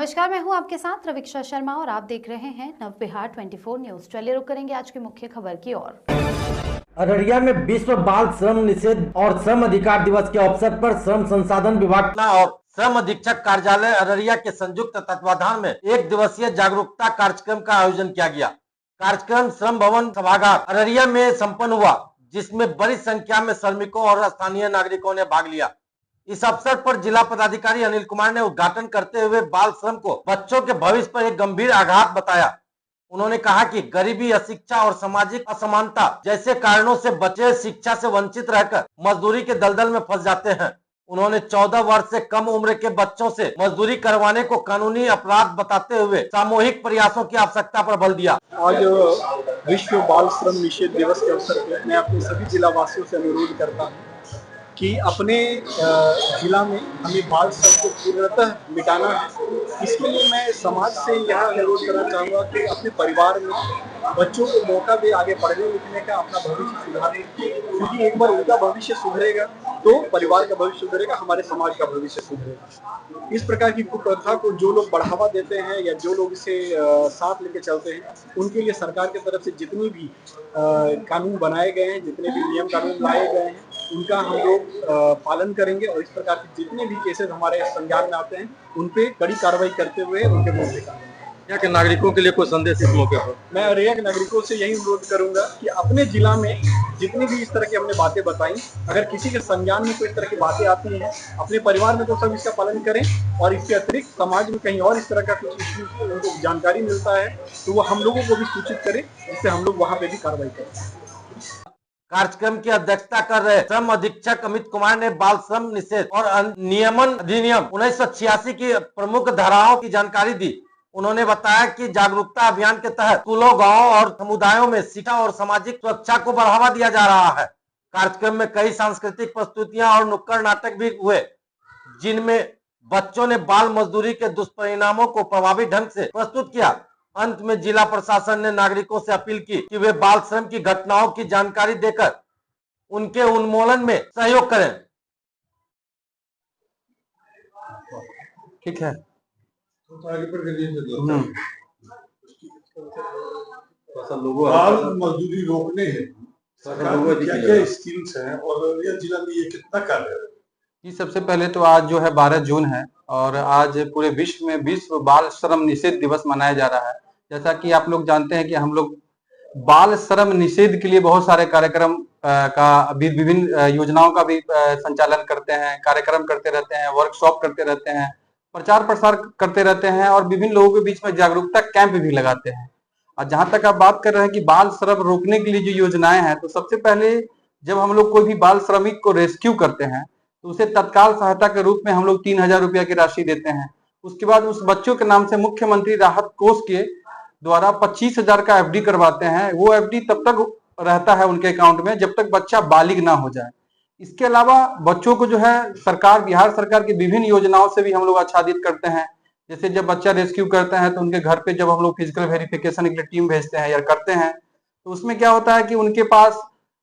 नमस्कार, मैं हूं आपके साथ रविक्षा शर्मा और आप देख रहे हैं नव बिहार 24 न्यूज। चलिए रुक करेंगे आज की मुख्य खबर की ओर। अररिया में विश्व बाल श्रम निषेध और श्रम अधिकार दिवस के अवसर पर श्रम संसाधन विभाग और श्रम अधीक्षक कार्यालय अररिया के संयुक्त तत्वाधान में एक दिवसीय जागरूकता कार्यक्रम का आयोजन किया गया। कार्यक्रम श्रम भवन सभागार अररिया में संपन्न हुआ, जिसमें बड़ी संख्या में श्रमिकों और स्थानीय नागरिकों ने भाग लिया। इस अवसर पर जिला पदाधिकारी अनिल कुमार ने उद्घाटन करते हुए बाल श्रम को बच्चों के भविष्य पर एक गंभीर आघात बताया। उन्होंने कहा कि गरीबी, अशिक्षा और सामाजिक असमानता जैसे कारणों से बच्चे शिक्षा से वंचित रहकर मजदूरी के दलदल में फंस जाते हैं। उन्होंने 14 वर्ष से कम उम्र के बच्चों से मजदूरी करवाने को कानूनी अपराध बताते हुए सामूहिक प्रयासों की आवश्यकता पर बल दिया। आज विश्व बाल श्रम निषेध दिवस के अवसर पर मैं अपने सभी जिला वासियों से अनुरोध करता हूँ कि अपने जिला में हमें बाल श्रम को पूर्णतः मिटाना है। इसके लिए मैं समाज से यह अनुरोध करना चाहूँगा कि अपने परिवार में बच्चों को मौका दे आगे पढ़ने लिखने का, अपना भविष्य सुधारने, क्योंकि एक बार उनका भविष्य सुधरेगा तो परिवार का भविष्य सुधरेगा, हमारे समाज का भविष्य सुधरेगा। इस प्रकार की कुप्रथा को जो लोग बढ़ावा देते हैं या जो लोग इसे साथ लेके चलते हैं, उनके लिए सरकार की तरफ से जितनी भी कानून बनाए गए हैं, जितने भी नियम कानून लाए गए हैं, उनका हम लोग पालन करेंगे और इस प्रकार के जितने भी केसेस हमारे संज्ञान में आते हैं उन पे कड़ी कार्रवाई करते हुए उनके विरुद्ध कार्रवाई। यहाँ के नागरिकों के लिए कोई संदेश इस मौके पर? मैं अररिया के नागरिकों से यही अनुरोध करूंगा कि अपने जिला में जितनी भी इस तरह की हमने बातें बताई, अगर किसी के संज्ञान में कोई इस तरह की बातें आती हैं, अपने परिवार में तो सब इसका पालन करें और इसके अतिरिक्त समाज में कहीं और इस तरह का कुछ इश्यू उनको जानकारी मिलता है तो वो हम लोगों को भी सूचित करें, जिससे हम लोग वहाँ पे भी कार्रवाई करें। कार्यक्रम की अध्यक्षता कर रहे श्रम अधीक्षक अमित कुमार ने बाल श्रम निषेध और नियमन अधिनियम 1986 की प्रमुख धाराओं की जानकारी दी। उन्होंने बताया कि जागरूकता अभियान के तहत स्कूलों, गांवों और समुदायों में शिक्षा और सामाजिक सुरक्षा को बढ़ावा दिया जा रहा है। कार्यक्रम में कई सांस्कृतिक प्रस्तुतियां और नुक्कड़ नाटक भी हुए, जिनमें बच्चों ने बाल मजदूरी के दुष्परिणामों को प्रभावी ढंग से प्रस्तुत किया। अंत में जिला प्रशासन ने नागरिकों से अपील की कि वे बाल श्रम की घटनाओं की जानकारी देकर उनके उन्मूलन में सहयोग करें। ठीक है, बाल मजदूरी रोकने हैं सरकार को क्या स्कीम्स हैं और यह जिला में ये कितना कार्य है? जी, सबसे पहले तो आज जो है 12 जून है और आज पूरे विश्व में विश्व बाल श्रम निषेध दिवस मनाया जा रहा है। जैसा कि आप लोग जानते हैं कि हम लोग बाल श्रम निषेध के लिए बहुत सारे कार्यक्रम का विभिन्न योजनाओं का भी संचालन करते हैं, कार्यक्रम करते रहते हैं, वर्कशॉप करते रहते हैं, प्रचार प्रसार करते रहते हैं और विभिन्न लोगों के बीच में जागरूकता कैंप भी लगाते हैं। और जहां तक आप बात कर रहे हैं कि बाल श्रम रोकने के लिए जो योजनाएं हैं, तो सबसे पहले जब हम लोग कोई भी बाल श्रमिक को रेस्क्यू करते हैं तो उसे तत्काल सहायता के रूप में हम लोग 3000 रुपया की राशि देते हैं। उसके बाद उस बच्चों के नाम से मुख्यमंत्री राहत कोष के द्वारा 25,000 का FD करवाते हैं। वो FD तब तक रहता है उनके अकाउंट में जब तक बच्चा बालिग ना हो जाए। इसके अलावा बच्चों को जो है सरकार, बिहार सरकार की विभिन्न योजनाओं से भी हम लोग आच्छादित करते हैं। जैसे जब बच्चा रेस्क्यू करते हैं तो उनके घर पे जब हम लोग फिजिकल वेरिफिकेशन के लिए टीम भेजते हैं या करते हैं, तो उसमें क्या होता है कि उनके पास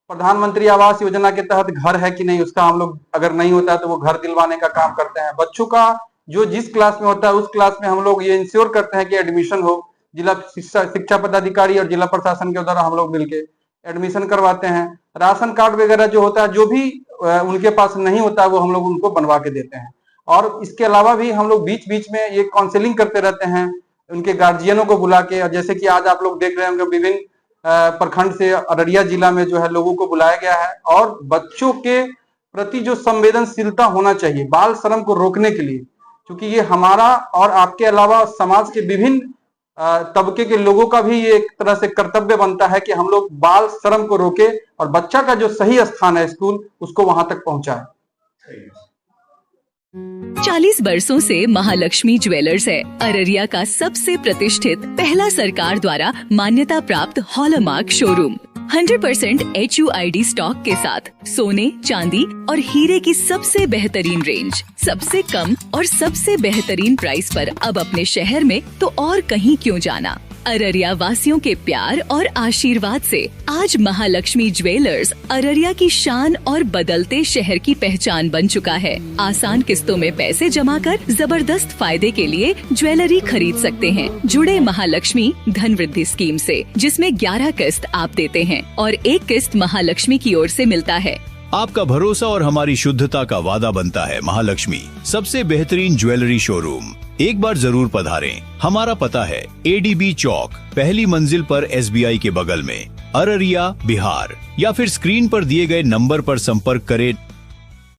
प्रधानमंत्री आवास योजना के तहत घर है कि नहीं, उसका हम लोग, अगर नहीं होता है तो वो घर दिलवाने का काम करते हैं। बच्चों का जो जिस क्लास में होता है उस क्लास में हम लोग ये इंश्योर करते हैं कि एडमिशन हो। जिला शिक्षा पदाधिकारी और जिला प्रशासन के द्वारा हम लोग मिलके एडमिशन करवाते हैं। राशन कार्ड वगैरह जो होता है, जो भी उनके पास नहीं होता है, वो हम लोग उनको बनवा के देते हैं। और इसके अलावा भी हम लोग बीच बीच में ये काउंसलिंग करते रहते हैं उनके गार्जियनों को बुला के। और जैसे कि आज आप लोग देख रहे होंगे विभिन्न प्रखंड से अररिया जिला में जो है लोगों को बुलाया गया है और बच्चों के प्रति जो संवेदनशीलता होना चाहिए बाल श्रम को रोकने के लिए, क्योंकि ये हमारा और आपके अलावा समाज के विभिन्न तबके के लोगों का भी ये एक तरह से कर्तव्य बनता है कि हम लोग बाल श्रम को रोके और बच्चा का जो सही स्थान है स्कूल, उसको वहां तक पहुंचाए। 40 वर्षों से महालक्ष्मी ज्वेलर्स है अररिया का सबसे प्रतिष्ठित, पहला सरकार द्वारा मान्यता प्राप्त हॉलमार्क शोरूम। 100% HUID स्टॉक के साथ सोने, चांदी और हीरे की सबसे बेहतरीन रेंज, सबसे कम और सबसे बेहतरीन प्राइस पर अब अपने शहर में तो और कहीं क्यों जाना। अररिया वासियों के प्यार और आशीर्वाद से आज महालक्ष्मी ज्वेलर्स अररिया की शान और बदलते शहर की पहचान बन चुका है। आसान किस्तों में पैसे जमा कर जबरदस्त फायदे के लिए ज्वेलरी खरीद सकते हैं। जुड़े महालक्ष्मी धन वृद्धि स्कीम से, जिसमें 11 किस्त आप देते हैं और 1 किस्त महालक्ष्मी की ओर से मिलता है। आपका भरोसा और हमारी शुद्धता का वादा बनता है महालक्ष्मी, सबसे बेहतरीन ज्वेलरी शोरूम। एक बार जरूर पधारें। हमारा पता है ADB चौक, पहली मंजिल पर SBI के बगल में, अररिया, बिहार। या फिर स्क्रीन पर दिए गए नंबर पर संपर्क करें।